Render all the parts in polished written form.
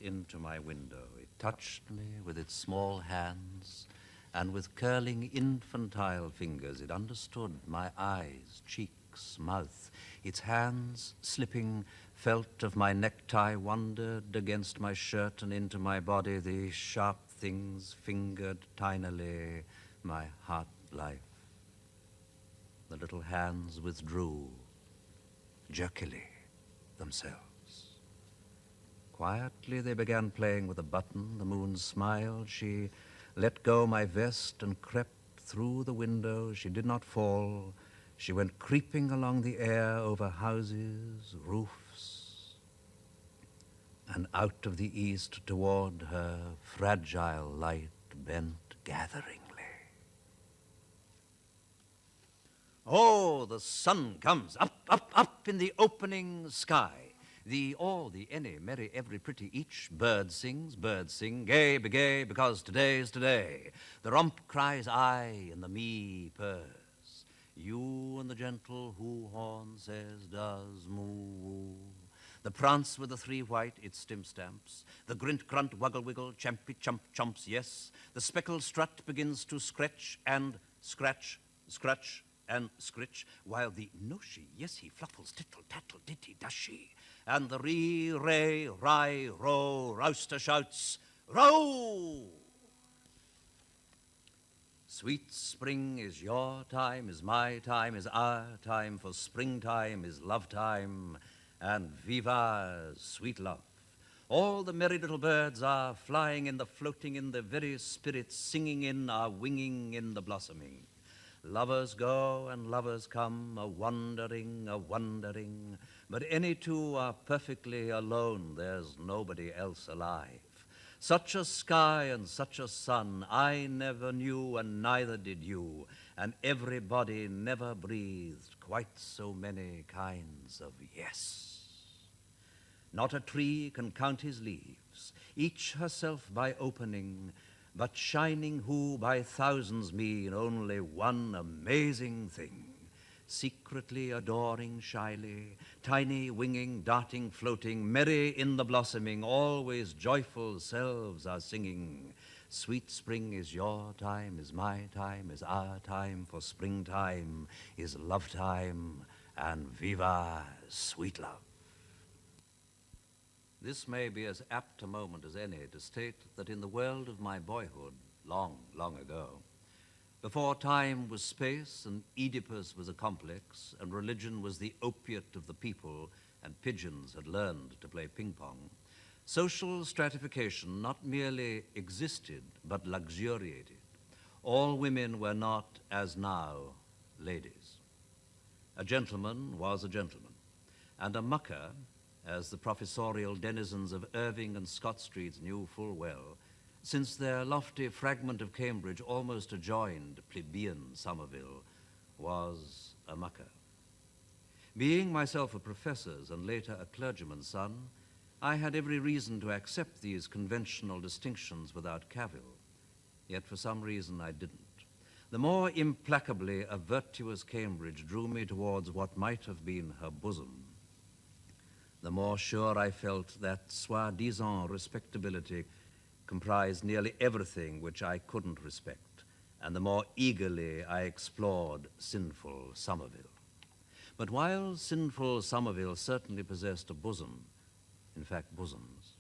into my window. It touched me with its small hands, and with curling infantile fingers it understood my eyes, cheeks, mouth. Its hands, slipping, felt of my necktie, wandered against my shirt and into my body, the sharp things fingered tinily my heart life. The little hands withdrew, jerkily, themselves. Quietly they began playing with a button. The moon smiled. She let go my vest and crept through the window. She did not fall. She went creeping along the air over houses, roofs, and out of the east toward her fragile light bent gatheringly. Oh, the sun comes up, up, up in the opening sky. The all, the any, merry, every, pretty, each. Bird sings, birds sing, gay, be gay, because today's today. The rump cries aye, and the me purrs. You and the gentle who-horn says does moo. The prance with the three white, it stamps. The grint, grunt, wuggle, wiggle, champy, chump, chumps, yes. The speckled strut begins to scratch and scratch, scratch and scritch, while the no-she, yes-he, fluffles, tittle, tattle, ditty, does-she. And the ree, ray, rye, row, rouster shouts, row! Sweet spring is your time, is my time, is our time, for springtime is love time, and viva sweet love. All the merry little birds are flying in the floating in the very spirits, singing in, are winging in the blossoming. Lovers go and lovers come, a-wandering, but any two are perfectly alone, there's nobody else alive. Such a sky and such a sun I never knew, and neither did you, and everybody never breathed quite so many kinds of yes. Not a tree can count his leaves, each herself by opening, but shining who by thousands mean only one amazing thing. Secretly adoring shyly, tiny winging, darting, floating, merry in the blossoming, always joyful selves are singing. Sweet spring is your time, is my time, is our time, for springtime is love time, and viva sweet love. This may be as apt a moment as any to state that in the world of my boyhood, long, long ago, before time was space and Oedipus was a complex and religion was the opiate of the people and pigeons had learned to play ping-pong, social stratification not merely existed but luxuriated. All women were not, as now, ladies. A gentleman was a gentleman, and a mucker, as the professorial denizens of Irving and Scott Streets knew full well, since their lofty fragment of Cambridge almost adjoined plebeian Somerville, was a mucker. Being myself a professor's and later a clergyman's son, I had every reason to accept these conventional distinctions without cavil, yet for some reason I didn't. The more implacably a virtuous Cambridge drew me towards what might have been her bosom, the more sure I felt that soi-disant respectability comprised nearly everything which I couldn't respect, and the more eagerly I explored sinful Somerville. But while sinful Somerville certainly possessed a bosom, in fact bosoms,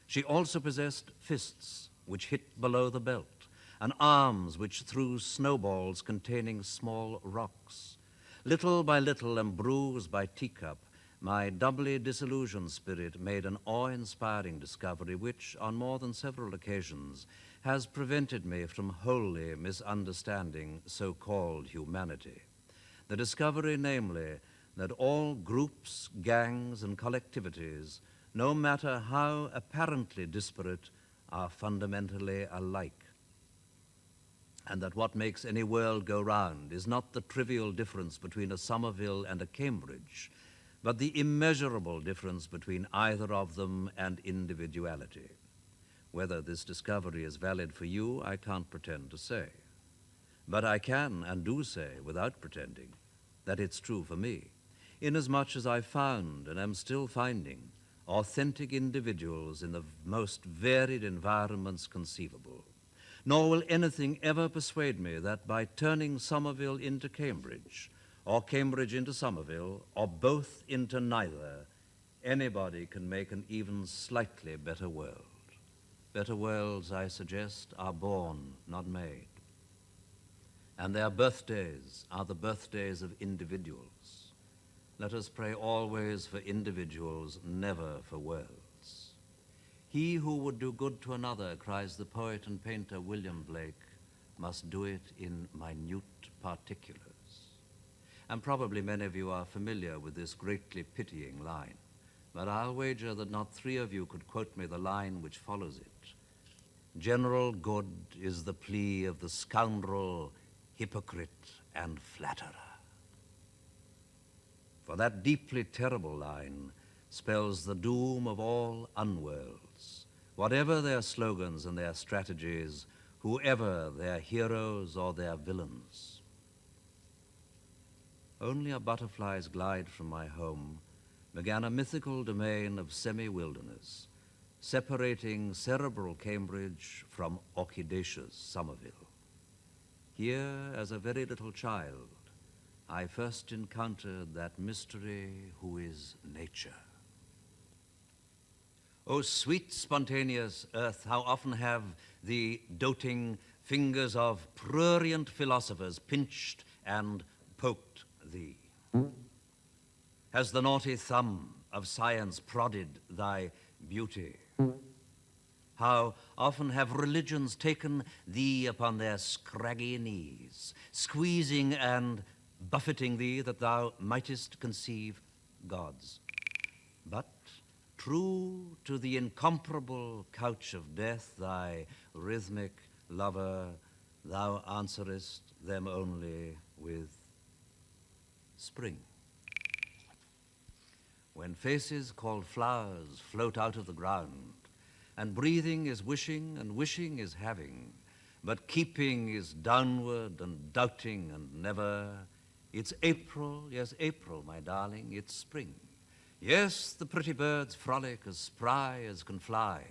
she also possessed fists which hit below the belt, and arms which threw snowballs containing small rocks. Little by little and bruised by teacup, my doubly disillusioned spirit made an awe-inspiring discovery which, on more than several occasions, has prevented me from wholly misunderstanding so-called humanity. The discovery, namely, that all groups, gangs, and collectivities, no matter how apparently disparate, are fundamentally alike, and that what makes any world go round is not the trivial difference between a Somerville and a Cambridge, but the immeasurable difference between either of them and individuality. Whether this discovery is valid for you, I can't pretend to say. But I can and do say, without pretending, that it's true for me, inasmuch as I found and am still finding authentic individuals in the most varied environments conceivable. Nor will anything ever persuade me that by turning Somerville into Cambridge, or Cambridge into Somerville, or both into neither, anybody can make an even slightly better world. Better worlds, I suggest, are born, not made. And their birthdays are the birthdays of individuals. Let us pray always for individuals, never for worlds. He who would do good to another, cries the poet and painter William Blake, must do it in minute particulars. And probably many of you are familiar with this greatly pitying line, but I'll wager that not three of you could quote me the line which follows it. General good is the plea of the scoundrel, hypocrite, and flatterer. For that deeply terrible line spells the doom of all unworlds, whatever their slogans and their strategies, whoever their heroes or their villains. Only a butterfly's glide from my home began a mythical domain of semi-wilderness, separating cerebral Cambridge from orchidaceous Somerville. Here, as a very little child, I first encountered that mystery who is nature. O sweet, spontaneous earth, how often have the doting fingers of prurient philosophers pinched and poked thee? Has the naughty thumb of science prodded thy beauty? How often have religions taken thee upon their scraggy knees, squeezing and buffeting thee that thou mightest conceive gods. But true to the incomparable couch of death, thy rhythmic lover, thou answerest them only with spring. When faces called flowers float out of the ground, and breathing is wishing, and wishing is having, but keeping is downward and doubting and never. It's April, yes, April, my darling, it's spring. Yes, the pretty birds frolic as spry as can fly.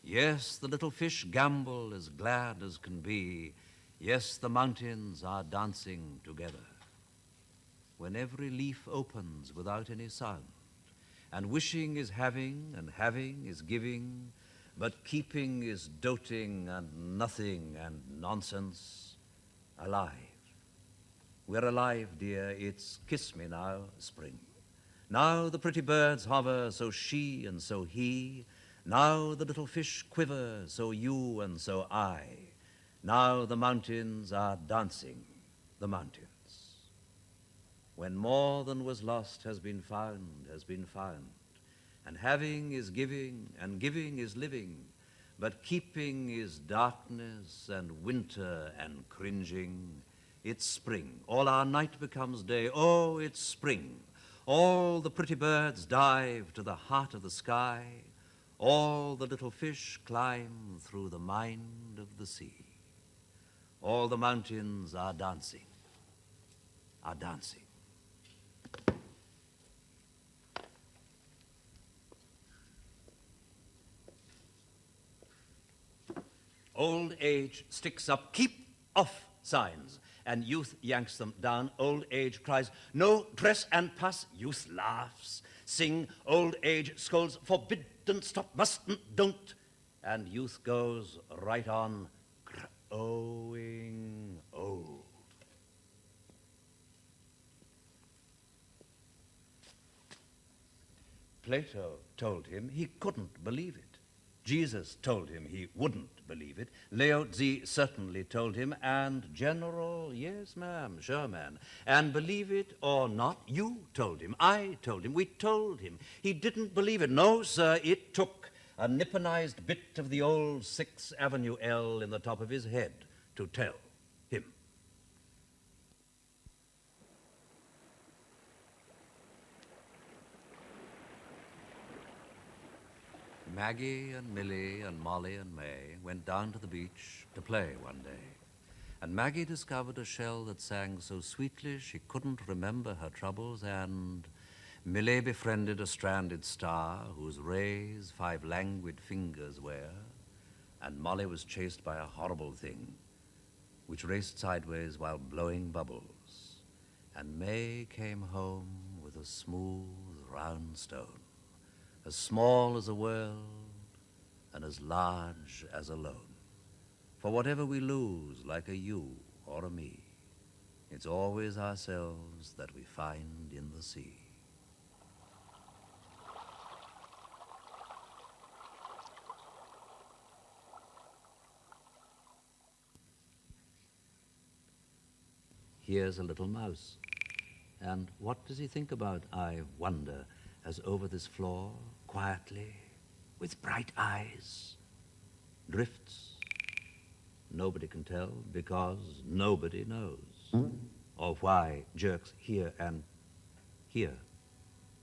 Yes, the little fish gambol as glad as can be. Yes, the mountains are dancing together. When every leaf opens without any sound, and wishing is having, and having is giving, but keeping is doting and nothing and nonsense, alive. We're alive, dear, it's kiss me now, spring. Now the pretty birds hover, so she and so he. Now the little fish quiver, so you and so I. Now the mountains are dancing, the mountains. When more than was lost has been found, and having is giving, and giving is living, but keeping is darkness and winter and cringing. It's spring. All our night becomes day. Oh, it's spring. All the pretty birds dive to the heart of the sky. All the little fish climb through the mind of the sea. All the mountains are dancing, are dancing. Old age sticks up, keep off signs, and youth yanks them down. Old age cries, no dress and pass. Youth laughs. Sing, old age scolds, forbidden, stop, mustn't, don't. And youth goes right on growing old. Plato told him he couldn't believe it. Jesus told him he wouldn't believe it. Lao Tzu certainly told him, and General, yes, ma'am, sure, man. And believe it or not, you told him, I told him, we told him. He didn't believe it. No, sir, it took a nipponized bit of the old 6th Avenue L in the top of his head to tell him. Maggie and Millie and Molly and May went down to the beach to play one day, and Maggie discovered a shell that sang so sweetly she couldn't remember her troubles, and Millet befriended a stranded star whose rays 5 languid fingers wear, and Molly was chased by a horrible thing which raced sideways while blowing bubbles, and May came home with a smooth, round stone, as small as a world and as large as a loan. For whatever we lose, like a you or a me, it's always ourselves that we find in the sea. Here's a little mouse. And what does he think about, I wonder, as over this floor, quietly, with bright eyes, drifts? Nobody can tell, because nobody knows. Or why jerks here and here,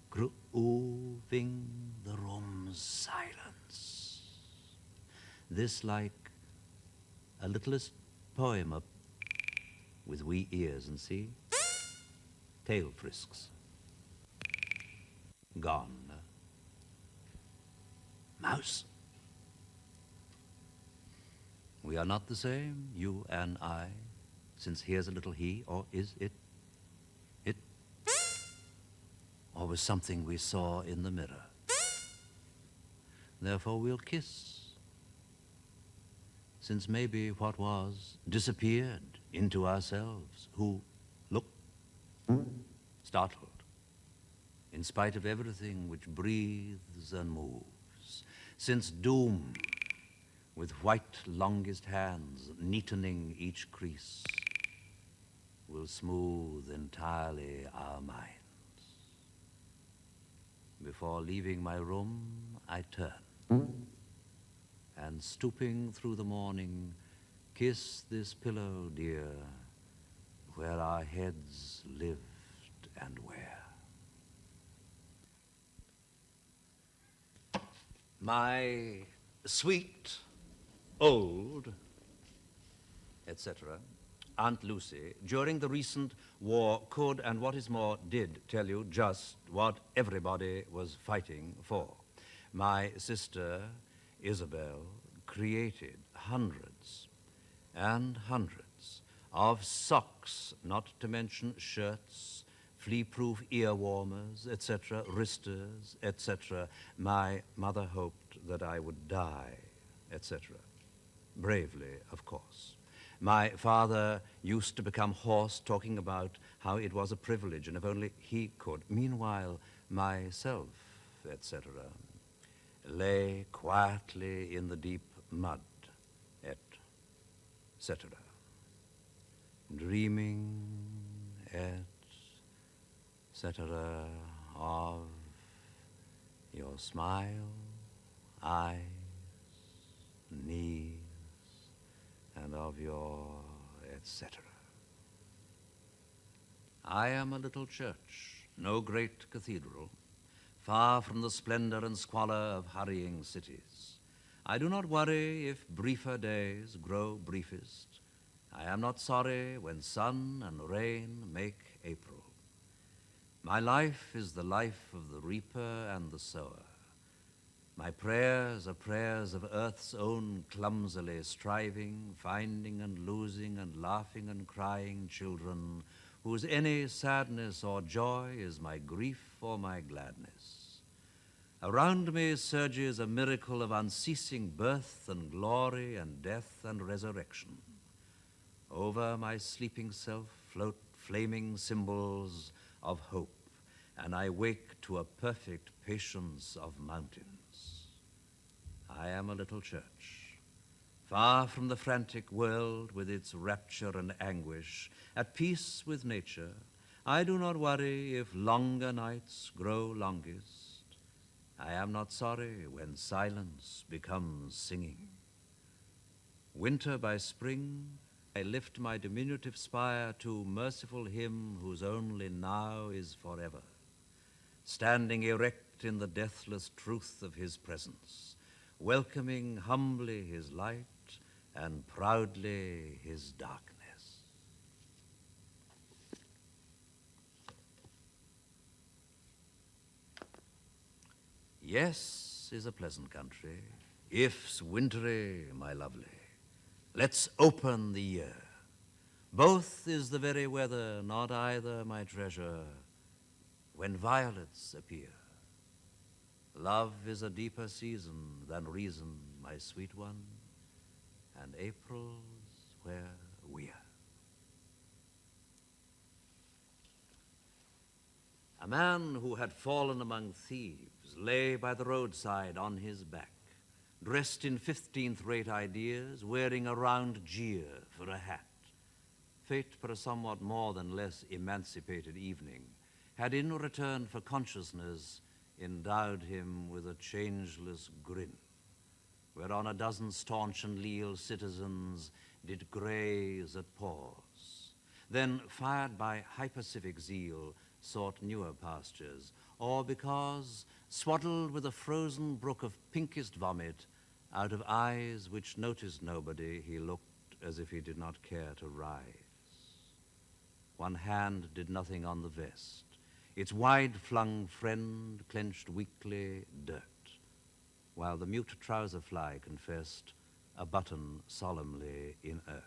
grooving the room's silence. This like a littlest poem up with wee ears, and see, tail frisks, gone. Mouse. We are not the same, you and I, since here's a little he, or is it? It? Or was something we saw in the mirror? Therefore we'll kiss, since maybe what was disappeared into ourselves, who look startled, in spite of everything which breathes and moves, since doom, with white longest hands neatening each crease, will smooth entirely our minds. Before leaving my room, I turn, and stooping through the morning, kiss this pillow, dear, where our heads lived and where. My sweet, old, etc., Aunt Lucy, during the recent war, could, and what is more, did tell you just what everybody was fighting for. My sister, Isabel, created hundreds and hundreds of socks, not to mention shirts, flea-proof ear warmers, etc., wristers, etc. My mother hoped that I would die, etc. Bravely, of course. My father used to become hoarse talking about how it was a privilege, and if only he could. Meanwhile, myself, etc., lay quietly in the deep mud, etc., dreaming, etc., of your smile, eyes, knees, and of your etc. I am a little church, no great cathedral, far from the splendor and squalor of hurrying cities. I do not worry if briefer days grow briefest. I am not sorry when sun and rain make April. My life is the life of the reaper and the sower. My prayers are prayers of earth's own clumsily striving, finding and losing and laughing and crying children, whose any sadness or joy is my grief or my gladness. Around me surges a miracle of unceasing birth and glory and death and resurrection. Over my sleeping self float flaming symbols of hope, and I wake to a perfect patience of mountains. I am a little church, far from the frantic world with its rapture and anguish, at peace with nature. I do not worry if longer nights grow longest. I am not sorry when silence becomes singing. Winter by spring, I lift my diminutive spire to merciful Him whose only now is forever, standing erect in the deathless truth of His presence, welcoming humbly His light and proudly His darkness. Yes is a pleasant country, if's wintry, my lovely. Let's open the year. Both is the very weather, not either, my treasure, when violets appear. Love is a deeper season than reason, my sweet one, and April's where we're. A man who had fallen among thieves lay by the roadside on his back, dressed in 15th-rate ideas, wearing a round jeer for a hat. Fate, for a somewhat more than less emancipated evening, had in return for consciousness endowed him with a changeless grin, whereon a dozen staunch and leal citizens did graze at pause, then, fired by hypercivic zeal, sought newer pastures, or because, swaddled with a frozen brook of pinkest vomit, out of eyes which noticed nobody, he looked as if he did not care to rise. One hand did nothing on the vest. Its wide-flung friend clenched weakly dirt, while the mute trouser fly confessed a button solemnly inert.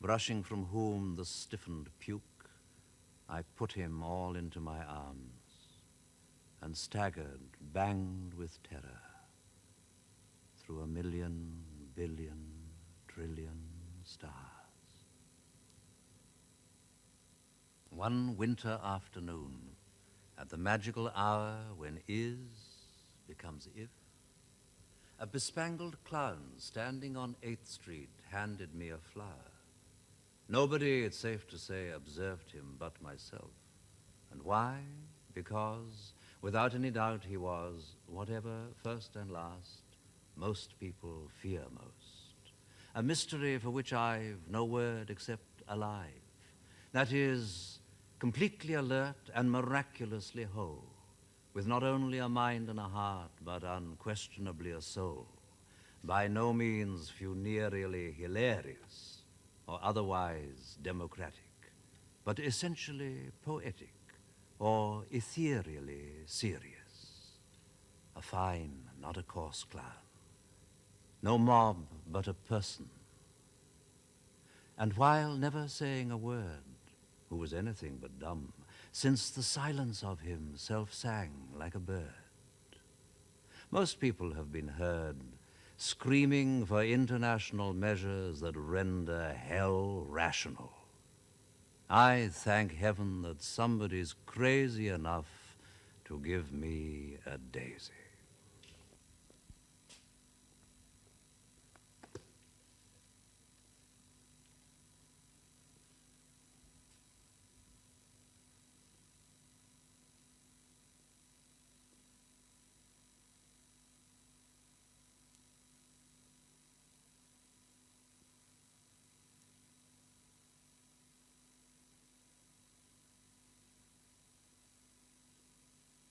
Brushing from whom the stiffened puke, I put him all into my arms and staggered, banged with terror, through a million, billion, trillion stars. One winter afternoon, at the magical hour when is becomes if, a bespangled clown standing on 8th Street handed me a flower. Nobody, it's safe to say, observed him but myself. And why? Because, without any doubt, he was, whatever, first and last, most people fear most. A mystery for which I've no word except alive. That is, completely alert and miraculously whole, with not only a mind and a heart, but unquestionably a soul, by no means funereally hilarious or otherwise democratic, but essentially poetic or ethereally serious. A fine, not a coarse clown. No mob, but a person. And while never saying a word, who was anything but dumb, since the silence of him self-sang like a bird. Most people have been heard screaming for international measures that render hell rational. I thank heaven that somebody's crazy enough to give me a daisy.